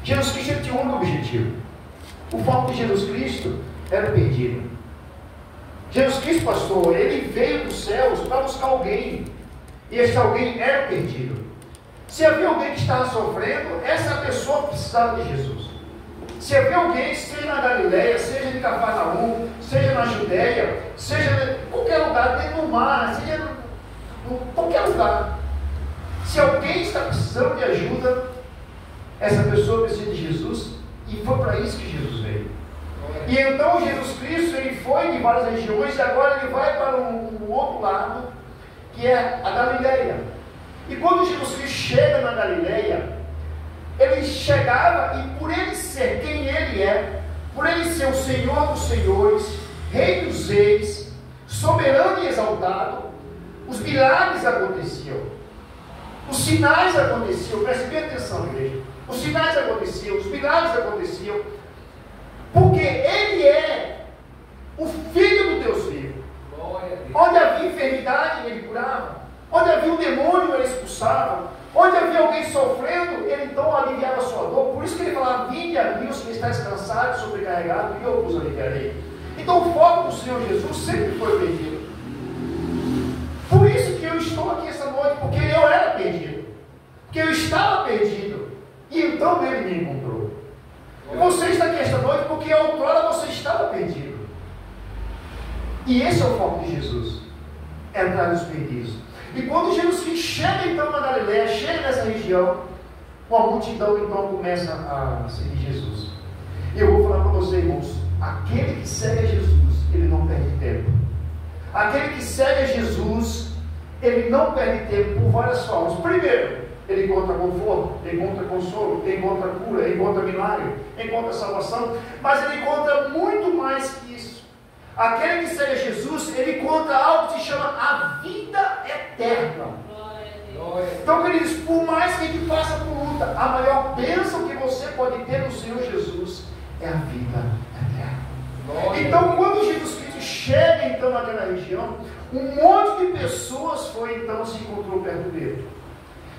Jesus Cristo ele tinha um único objetivo. O foco de Jesus Cristo era o perdido. Jesus Cristo, pastor, ele veio dos céus para buscar alguém. E esse alguém era o perdido. Se havia alguém que estava sofrendo, essa pessoa precisava de Jesus. Se havia alguém, seja na Galileia, seja em Cafarnaum, seja na Judéia, seja em qualquer lugar, dentro do mar, seja em qualquer lugar. Se alguém está precisando de ajuda, essa pessoa precisa de Jesus. E foi para isso que Jesus veio. E então Jesus Cristo, ele foi de várias regiões, e agora ele vai para um outro lado, que é a Galileia. E quando Jesus Cristo chega na Galileia, ele chegava, e por ele ser quem ele é, por ele ser o Senhor dos senhores, Rei dos reis, soberano e exaltado, os milagres aconteciam, os sinais aconteciam. Preste bem atenção, igreja. Os sinais aconteciam, os milagres aconteciam, porque ele é o Filho do Deus vivo. Onde havia enfermidade, ele curava. Onde havia um demônio, ele expulsava. Onde havia alguém sofrendo, ele então aliviava a sua dor. Por isso que ele falava: vinde a mim os que estáis cansados, sobrecarregados, e eu vos aliviarei. Então o foco do Senhor Jesus sempre foi perdido. Por isso que eu estou aqui essa noite, porque eu era perdido, porque eu estava perdido, e então ele me encontrou. E você está aqui esta noite porque outrora você estava perdido. E esse é o foco de Jesus, entrar nos perdidos. E quando Jesus Cristo chega então na Galileia, chega nessa região, uma multidão então começa a seguir Jesus. Eu vou falar para você, irmãos, aquele que segue a Jesus, ele não perde tempo. Aquele que segue a Jesus, ele não perde tempo por várias formas. Primeiro, ele encontra conforto, ele encontra consolo, ele encontra cura, ele encontra milagre, ele encontra salvação, mas ele encontra muito mais que isso. Aquele que segue Jesus, ele encontra algo que se chama a vida eterna. Então, queridos, por mais que a gente passe por luta, a maior bênção que você pode ter no Senhor Jesus é a vida eterna. Então, quando Jesus Cristo chega então naquela região, um monte de pessoas foi então se encontrou perto dele.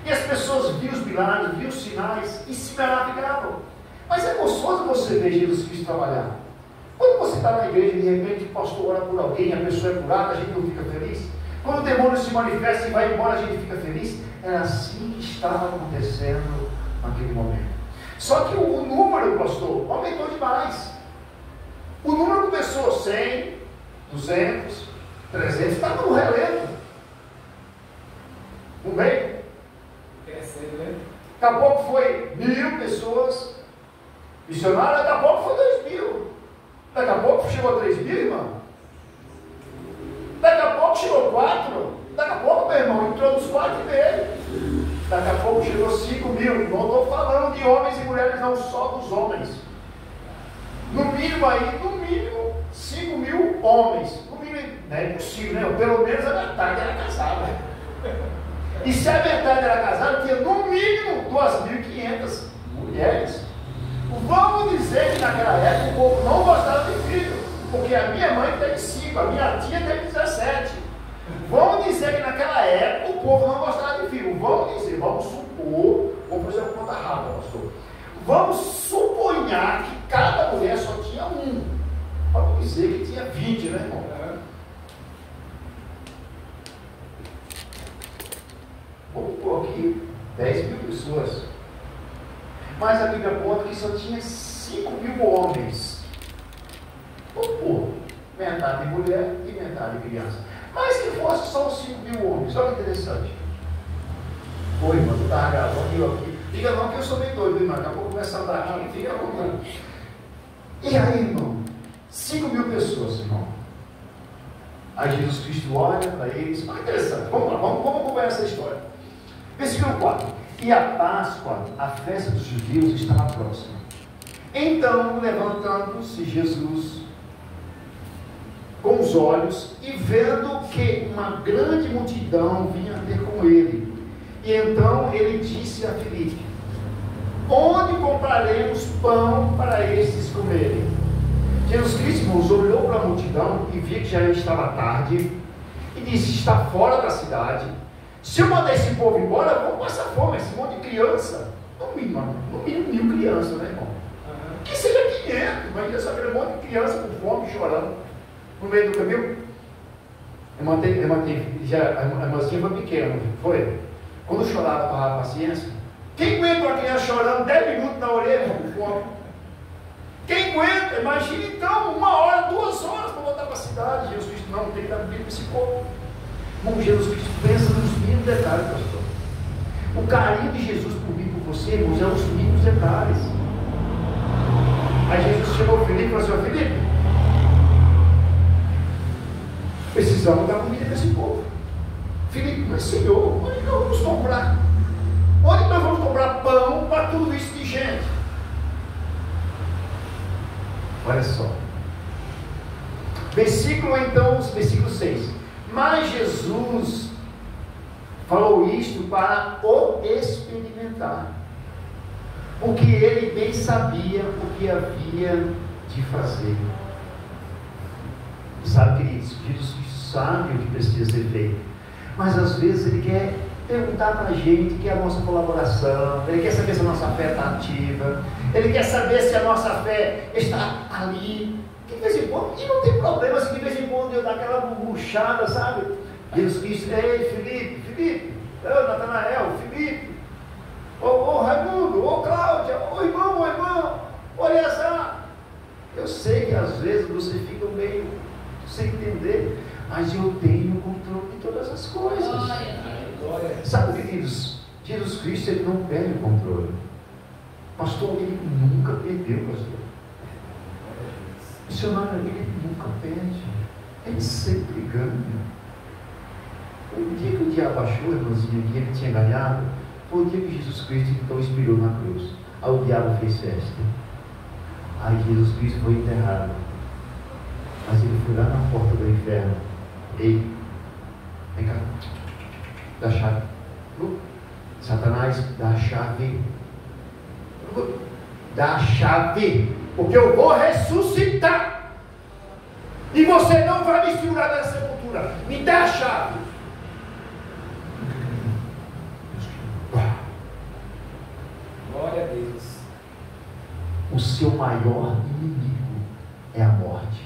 E as pessoas viam os milagres, viam os sinais e se maravilhavam. Mas é gostoso você ver Jesus Cristo trabalhar. Quando você está na igreja e de repente o pastor ora por alguém, a pessoa é curada, a gente não fica feliz. Quando o demônio se manifesta e vai embora, a gente fica feliz. Era assim que estava acontecendo naquele momento. Só que o número, pastor, aumentou demais. O número começou 100, 200, 300, estava no relento. No meio. Daqui a pouco foi 1000 pessoas missionárias, daqui a pouco foi 2000. Daqui a pouco chegou 3000, irmão. Daqui a pouco chegou 4. Daqui a pouco, meu irmão, entrou nos 4,5. Daqui a pouco chegou 5.000. Não estou falando de homens e mulheres, não, só dos homens. No mínimo aí, no mínimo 5.000 homens. No mínimo, não é impossível, né? Pelo menos a metade era casada. E se a metade era casada, tinha no mínimo 2.500 mulheres. Vamos dizer que naquela época o povo não gostava de filho, porque a minha mãe teve 5, a minha tia teve 17. Vamos dizer que naquela época o povo não gostava de filho. Vamos dizer, vamos supor, vamos fazer uma conta rápida, pastor. Vamos suponhar que cada mulher só tinha um. Vamos dizer que tinha 20, né, irmão? Vamos pôr aqui 10.000 pessoas. Mas a Bíblia conta que só tinha 5.000 homens. Vamos pôr metade mulher e metade criança. Mas que fosse só os 5.000 homens. Olha que interessante. Oi, irmão, tu estava gravando eu aqui. Diga não que eu sou meio doido, irmão. Daqui a pouco começa a andar aqui. Fica à vontade. E aí, irmão? 5.000 pessoas, irmão. Aí Jesus Cristo olha para eles. Olha que interessante. Vamos lá, vamos acompanhar essa história. Versículo 4. E a Páscoa, a festa dos judeus, estava próxima. Então, levantando-se Jesus com os olhos e vendo que uma grande multidão vinha ter com ele. E então ele disse a Filipe: onde compraremos pão para estes comerem? Jesus Cristo, irmãos, olhou para a multidão e viu que já estava tarde e disse: está fora da cidade. Se eu mandar esse povo embora, vão passar fome, esse monte de criança. no mínimo 1.000 crianças, né, irmão? Que seja 500, mas só aquele monte de criança com fome, chorando, no meio do caminho. A irmãzinha foi pequena, foi? Quando chorava, parava a paciência. Quem aguenta uma criança chorando 10 minutos na orelha com fome? Quem aguenta? Imagina então, 1 hora, 2 horas para voltar para a cidade. Jesus Cristo não tem que dar vida para esse povo. Irmão, Jesus Cristo pensa nos mínimos detalhes, pastor. O carinho de Jesus por mim, por você, irmãos, é os mínimos detalhes. Aí Jesus chegou ao Filipe e falou assim: Filipe, precisamos dar comida para esse povo. Filipe, mas Senhor, onde nós vamos comprar? Onde nós vamos comprar pão para tudo isso de gente? Olha só. Versículo 6. Mas Jesus falou isto para o experimentar, porque ele bem sabia o que havia de fazer. Sabe, queridos, Jesus sabe o que precisa ser feito, mas às vezes ele quer perguntar para a gente, quer a nossa colaboração, ele quer saber se a nossa fé está ativa, ele quer saber se a nossa fé está ali. De vez em quando, e não tem problema se de vez em quando eu dar aquela buchada, sabe? Jesus Cristo: ei, Felipe, Natanael, Felipe, ô Raimundo, ô Cláudia, ô irmão, olha só. Eu sei que às vezes você fica meio sem entender, mas eu tenho controle de todas as coisas. Sabe, queridos, Jesus Cristo, ele não perde o controle. Pastor, ele nunca perdeu, pastor. Missionário, ele nunca perde, ele sempre ganha. O dia que o diabo achou, irmãzinha, que ele tinha ganhado, foi o dia que Jesus Cristo então expirou na cruz. Aí o diabo fez festa. Aí Jesus Cristo foi enterrado. Mas ele foi lá na porta do inferno. Ei, vem cá, dá a chave. Satanás, dá a chave. Dá a chave, porque eu vou ressuscitar. E você não vai me segurar na sepultura. Me dá a chave. Glória a Deus. O seu maior inimigo é a morte.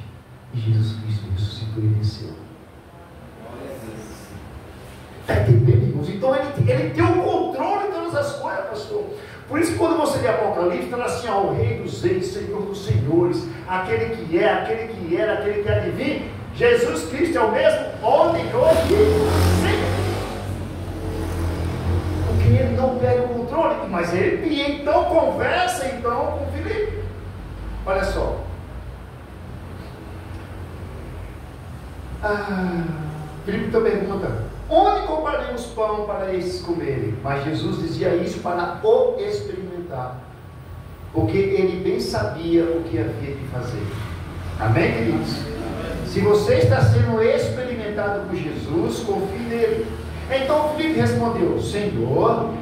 E Jesus Cristo ressuscitou e venceu. Glória a Deus. Está entendendo, irmãos? Então ele tem o controle de todas as coisas, pastor. Por isso que quando você lê Apocalipse, está assim: ó, o Rei dos Reis, Senhor dos Senhores, aquele que é, aquele que era, aquele que há de vir. Jesus Cristo é o mesmo ontem, hoje e sempre. Porque ele não perde o controle, mas ele então conversa então com Filipe. Olha só. Filipe então pergunta: onde compraremos pão para esses comerem? Mas Jesus dizia isso para o experimentar, porque ele bem sabia o que havia de fazer. Amém, queridos? Se você está sendo experimentado por Jesus, confie nele. Então Filipe respondeu: Senhor,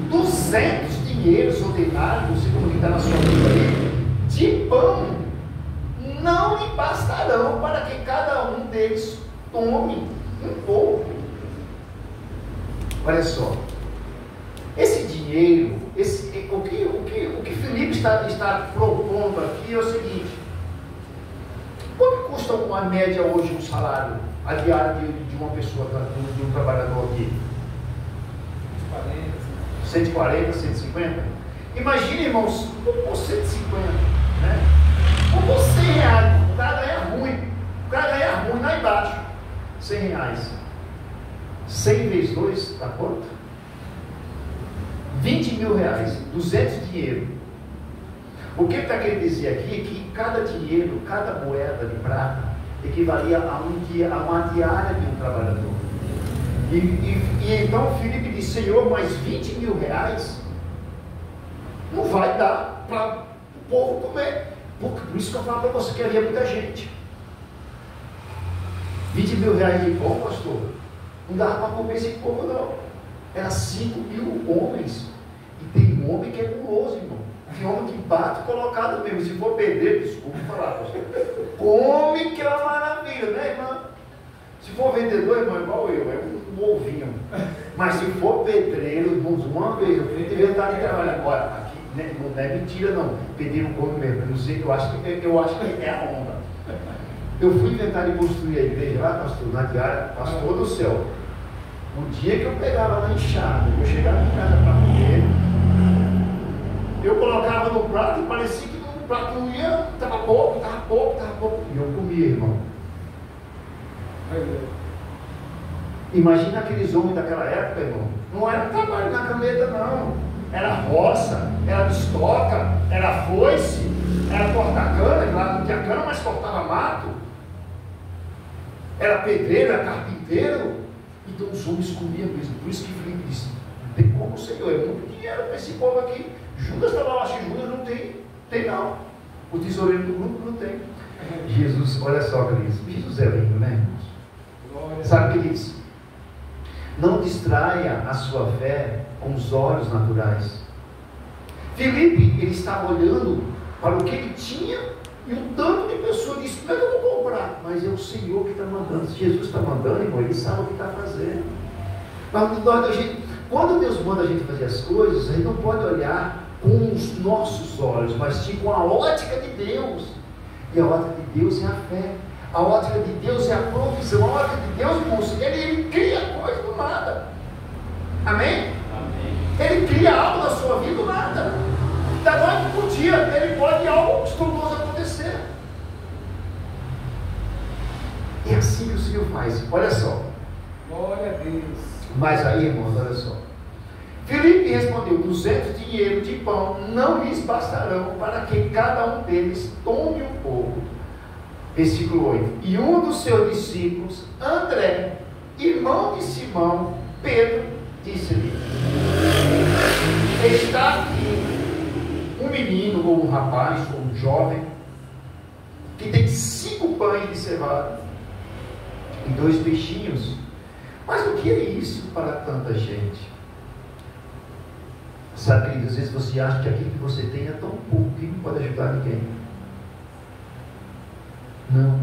200 dinheiros ou denários, segundo o que está na sua Bíblia ali, de pão não lhe bastarão para que cada um deles tome um pouco. Olha só, esse dinheiro, o que Filipe está propondo aqui é o seguinte: quanto custa uma média hoje um salário, a diária de uma pessoa, de um trabalhador aqui? 140, 150? Imagina, irmãos, por 150, né? Ou por 100 reais, o cara ganha ruim lá embaixo, 100 reais. 100 vezes 2 dá quanto? 20 mil reais, 200 dinheiro. O que ele está querendo dizer aqui é que cada dinheiro, cada moeda de prata equivalia a uma diária de um trabalhador. E então Filipe disse: Senhor, mais 20 mil reais não vai dar para o povo comer. Por isso que eu falo para você que havia muita gente. 20 mil reais de pão, pastor, não dava para comer esse povo, não. Era 5 mil homens. E tem um homem que é guloso, irmão. Tem homem que bate colocado mesmo. Se for pedreiro, desculpa falar, pastor. Come que é uma maravilha, né, irmão? Se for vendedor, irmão, igual eu, é um ovinho. Mas se for pedreiro, irmãos, uma vez eu fui ter vontade de trabalhar. Agora, aqui não é mentira não. Pedreiro come mesmo. Eu não sei, eu acho que é a onda. Eu fui inventar de construir a igreja lá, pastor, na diária, pastor do céu. O dia que eu pegava na enxada, eu chegava em casa para comer, eu colocava no prato e parecia que no prato não ia, estava pouco. E eu comia, irmão. Imagina aqueles homens daquela época, irmão. Não era trabalho na caneta, não. Era roça, era estoca, era foice, era cortar cana, lá não tinha cana, mas cortava mato. Era pedreiro, era carpinteiro. Então os homens comiam mesmo. Por isso que Filipe disse: não tem como, Senhor, é muito dinheiro para esse povo aqui. Judas estava lá, acho que Judas não tem não. O tesoureiro do grupo não tem. Jesus, olha só, queridos, Jesus é lindo, né, irmãos? Sabe o que ele diz? Não distraia a sua fé com os olhos naturais. Filipe, ele estava olhando para o que ele tinha, e um tanto de pessoas disse: como é que eu vou comprar? Mas é o Senhor que está mandando. Se Jesus está mandando, irmão, ele sabe o que está fazendo. Mas quando Deus manda a gente fazer as coisas, a gente não pode olhar com os nossos olhos, mas sim com a ótica de Deus. E a ótica de Deus é a fé. A ótica de Deus é a provisão. A ótica de Deus, irmãos, ele cria coisa do nada. Amém? Amém? Ele cria algo na sua vida do nada. Da noite para o dia, ele pode algo estrondoso acontecer. É assim que o Senhor faz. Olha só. Glória a Deus. Mas aí, irmãos, olha só. Filipe respondeu: 200 dinheiros de pão não lhes bastarão para que cada um deles tome um pouco. Versículo 8. E um dos seus discípulos, André, irmão de Simão, Pedro, disse-lhe: está aqui um menino, ou um rapaz, ou um jovem, que tem 5 pães de cevada e 2 peixinhos. Mas o que é isso para tanta gente? Sabe, querido, às vezes você acha que aquilo que você tem é tão pouco que não pode ajudar ninguém. Não.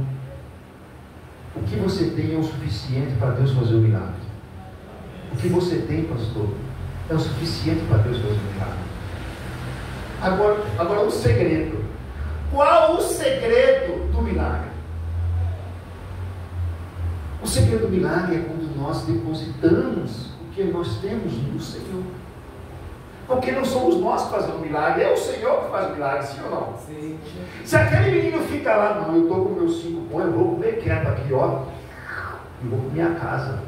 O que você tem é o suficiente para Deus fazer o milagre. O que você tem, pastor, é o suficiente para Deus fazer o milagre. Agora o segredo. Qual o segredo do milagre? O segredo do milagre é quando nós depositamos o que nós temos no Senhor. Porque não somos nós que fazemos o milagre, é o Senhor que faz o milagre, sim ou não? Sim. Se aquele menino fica lá: não, eu estou com meus 5 pães, eu vou comer quieto aqui, ó, e vou para minha casa.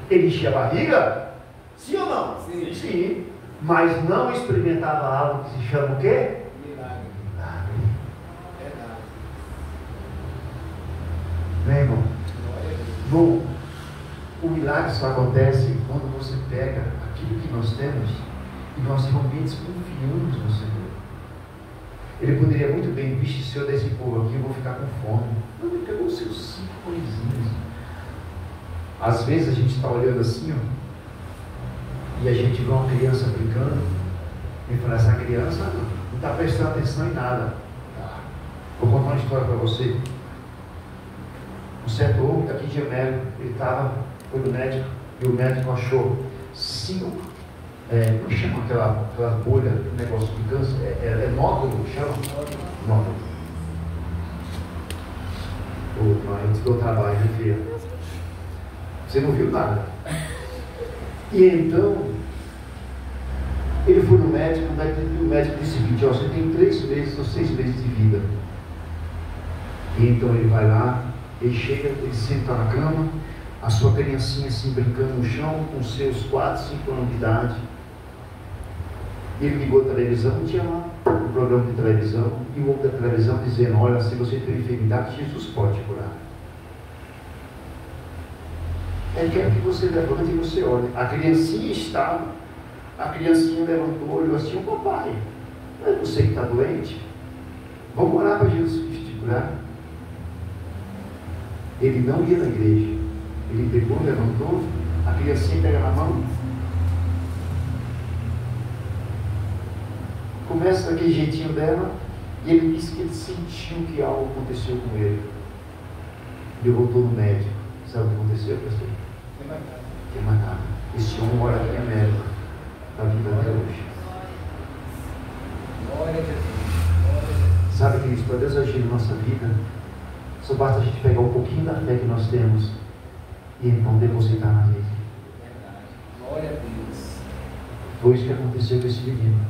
Ele enchia a barriga? Sim ou não? Sim. Sim. Mas não experimentava algo que se chama o quê? Milagre. Milagre. Verdade. Né, irmão? Bom, o milagre só acontece quando você pega aquilo que nós temos e nós realmente confiamos no Senhor. Ele poderia muito bem: vixe, se eu der esse povo aqui, eu vou ficar com fome. Não, ele pegou os seus 5 pãezinhos. Às vezes a gente está olhando assim, ó, e a gente vê uma criança brincando e fala: essa criança não está prestando atenção em nada. Vou contar uma história para você. Um certo homem está aqui de América, ele foi no médico, e o médico achou 5, como chama aquela bolha, negócio de câncer? É nódulo, chama? Nódulo. A gente deu trabalho, né, filha? Você não viu nada. E então, ele foi no médico, e o médico disse o seguinte: ó, você tem 3 meses ou 6 meses de vida. E então ele vai lá, ele chega, ele senta na cama, a sua criancinha assim brincando no chão, com seus 4, 5 anos de idade. Ele ligou a televisão, tinha lá um programa de televisão, e o outro da televisão dizendo: olha, se você tem enfermidade, Jesus pode curar. Ele quer que você levante e você olhe. A criancinha estava, a criancinha levantou, olhou assim: o papai, não é você que está doente? Vamos orar para Jesus te curar. Ele não ia na igreja. Ele pegou, levantou, a criancinha pega na mão, começa daquele jeitinho dela, e ele disse que ele sentiu que algo aconteceu com ele. Ele voltou no médico. Sabe o que aconteceu, pastor? Tem mais nada. Esse homem mora aqui em América, está vindo até hoje. Glória a Deus. Sabe, queridos, para Deus agir na nossa vida, só basta a gente pegar um pouquinho da fé que nós temos e então depositar na Ele. Verdade. Glória a Deus. Foi isso que aconteceu com esse menino.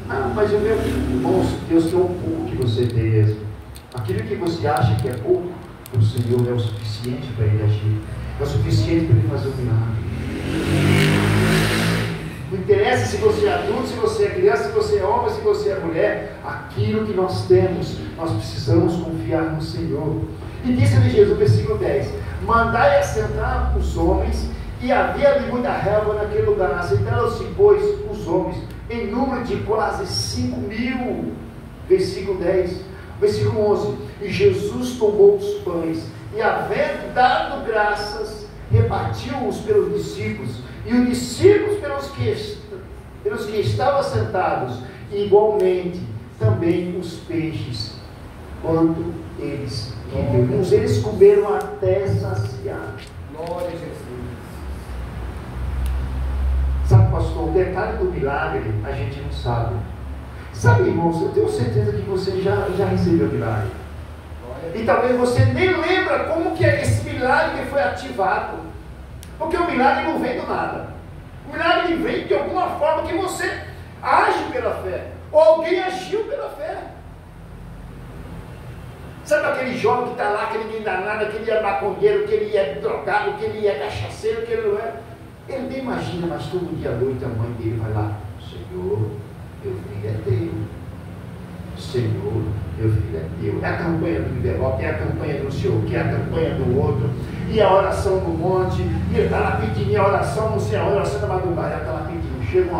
Ah, mas o meu irmão, Deus quer um pouco que você tem mesmo. Aquilo que você acha que é pouco, o Senhor é o suficiente para Ele agir. É o suficiente para Ele fazer um milagre. Não interessa se você é adulto, se você é criança, se você é homem, se você é mulher. Aquilo que nós temos, nós precisamos confiar no Senhor. E disse-lhe Jesus, versículo 10: mandai assentar os homens, e havia ali muita relva naquele lugar. Assentaram-se, pois, os homens, em número de quase 5.000. Versículo 10. Versículo 11: e Jesus tomou os pães, e havendo dado graças, repartiu-os pelos discípulos, e os discípulos pelos que estavam sentados, e igualmente também os peixes, quanto eles queriam. Eles comeram até saciar. Glória a Jesus. Sabe, pastor, o detalhe do milagre a gente não sabe. Sabe, irmãos, eu tenho certeza que você já recebeu o milagre. E talvez você nem lembra como que esse milagre foi ativado. Porque o milagre não vem do nada. O milagre vem de alguma forma que você age pela fé. Ou alguém agiu pela fé. Sabe aquele jovem que está lá, que ninguém dá nada, que ele é maconheiro, que ele é drogado, que ele é cachaceiro, que ele não é. Ele nem imagina, mas todo dia à noite a mãe dele vai lá: Senhor, meu filho é teu. Senhor, meu filho é teu. É a campanha do envelope, é a campanha do senhor, que é a campanha do outro, e a oração no monte, e ele está lá pedindo a oração, não sei a oração da madrugada, ela está lá pedindo. Chega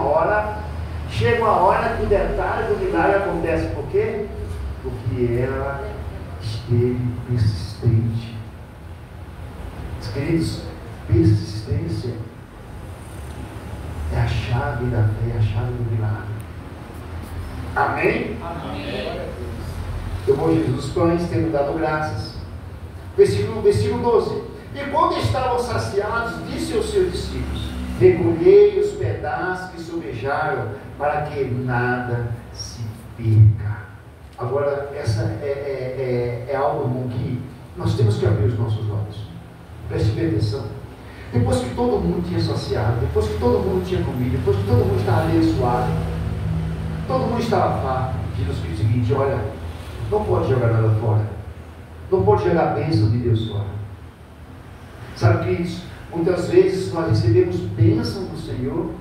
uma hora que o detalhe do milagre acontece. Por quê? Porque ela esteve persistente. Queridos, persistência é a chave da fé, é a chave do milagre. Amém? Amém. Tomou Jesus os pães, tendo dado graças. Versículo 12. E quando estavam saciados, disse aos seus discípulos: recolhei os pedaços que sobejaram, para que nada se perca. Agora, essa é algo, irmão, que nós temos que abrir os nossos olhos. Preste bem atenção. Depois que todo mundo tinha saciado, depois que todo mundo tinha comido, depois que todo mundo estava abençoado, todo mundo estava farto, Jesus disse o seguinte: olha, não pode jogar nada fora, não pode jogar a bênção de Deus fora. Sabe que isso? Muitas vezes nós recebemos bênção do Senhor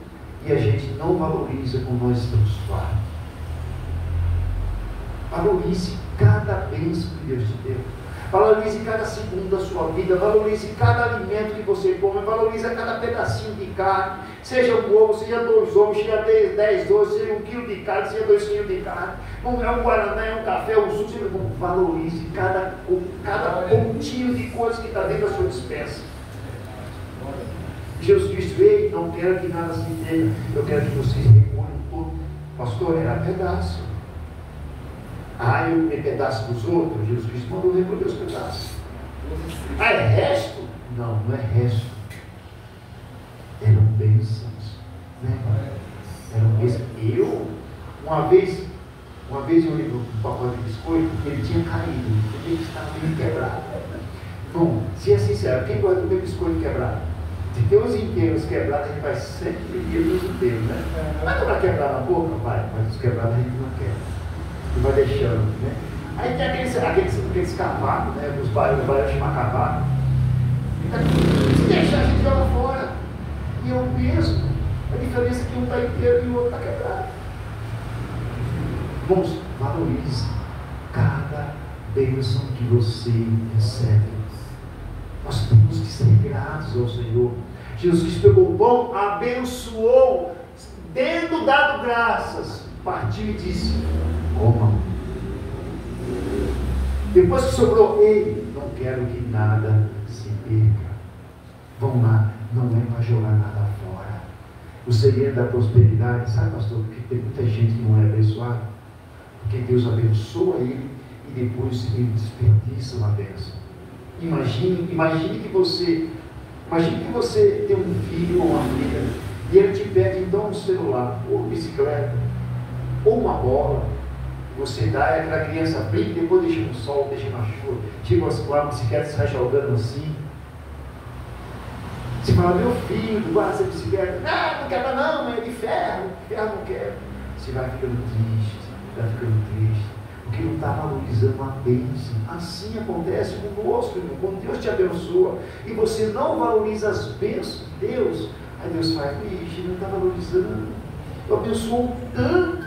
e a gente não valoriza como nós estamos fartos. Valorize cada bênção que Deus te deu. Valorize cada segundo da sua vida. Valorize cada alimento que você come. Valorize cada pedacinho de carne. Seja um ovo, seja 2 ovos, seja 10 doces, seja 1 quilo de carne, seja 2 quilos de carne. Não é um guaraná, é um café, um suco. Valorize cada pontinho de coisa que está dentro da sua dispensa. Jesus Cristo veio: não quero que nada se perca, eu quero que vocês recolham tudo. Pastor, era pedaço. Ah, eu me pedaço dos outros. Jesus Cristo mandou recolher os pedaços. Ah, é resto? Não, não é resto. Eram bênçãos, né? Eram bênçãos. Uma vez eu li um pacote de biscoito, ele tinha caído, ele estava meio quebrado. Bom, se é sincero, quem gosta de comer biscoito quebrado? Se tem os inteiros quebrados, a gente vai sempre pedir os inteiros, né? Mas não vai quebrar na boca, vai, mas os quebrados a gente não quer. E vai deixando, né? Aí tem aqueles cavacos, né? Os bairros chamam cavaco. Se deixar, a gente joga fora. E eu mesmo, a diferença é que um está inteiro e o outro está quebrado. Vamos, valorize cada bênção que você recebe. Nós temos que ser gratos ao Senhor. Jesus Cristo pegou o pão, abençoou, tendo dado graças, partiu e disse: comam. Depois que sobrou, ei, não quero que nada se perca. Vamos lá, não é para jogar nada fora. O segredo da prosperidade, sabe, pastor, porque tem muita gente que não é abençoada, porque Deus abençoa ele e depois ele desperdiça uma bênção. Imagine que você Imagine que você tem um filho ou uma filha e ele te pede então um celular, ou uma bicicleta, ou uma bola. Você dá e aquela criança brinca, depois deixa no sol, deixa na chuva, chega com a bicicleta se vai jogando assim. Você fala, meu filho, guarda essa bicicleta. Não quero não, é de ferro não quero. Você vai ficando triste, porque não está valorizando a bênção. Assim acontece conosco, irmão. Quando Deus te abençoa e você não valoriza as bênçãos de Deus, aí Deus fala, ixi, não está valorizando. Eu abençoo tanto.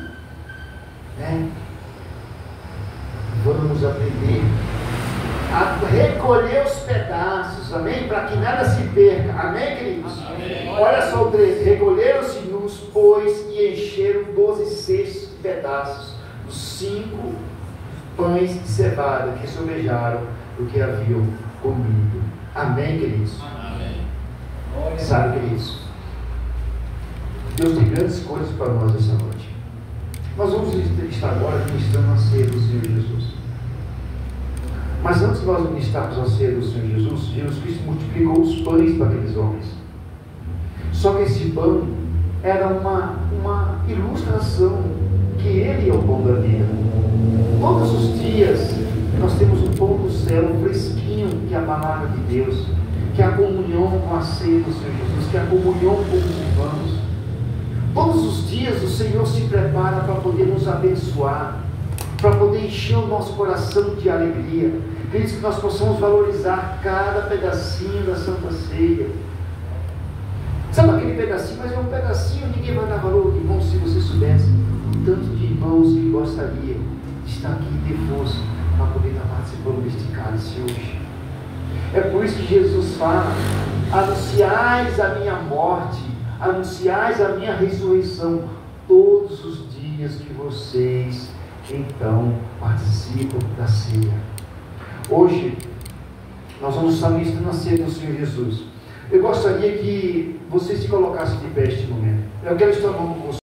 Né? Vamos aprender a recolher os pedaços, amém? Para que nada se perca, amém, queridos? Amém. Olha só o 13: recolheram-se nus, pois, e encheram 12 cestos de pedaços, os 5 pães de cevada que sobejaram do que haviam comido, amém, queridos? Amém. Sabe, queridos, Deus tem grandes coisas para nós essa noite. Nós vamos estar agora ministrando a ceia do Senhor Jesus. Mas antes de nós ministrarmos a ceia do Senhor Jesus, Jesus Cristo multiplicou os pães para aqueles homens. Só que esse pão era uma ilustração que Ele é o pão da vida. Todos os dias nós temos um pão do céu fresquinho, que é a palavra de Deus, que é a comunhão com a ceia do Senhor Jesus, que é a comunhão com os irmãos. Todos os dias o Senhor se prepara para poder nos abençoar, para poder encher o nosso coração de alegria. Queridos, que nós possamos valorizar cada pedacinho da Santa Ceia. Sabe aquele pedacinho? Mas é um pedacinho, ninguém vai dar valor. Irmãos, se você soubesse o tanto de irmãos que gostaria de estar aqui e ter força para poder estar participando deste cálice hoje. É por isso que Jesus fala: anunciais a minha morte, anunciais a minha ressurreição todos os dias que vocês então participam da ceia. Hoje nós vamos estar ministrando a ceia do Senhor Jesus. Eu gostaria que vocês se colocassem de pé neste momento. Eu quero estar falando com vocês.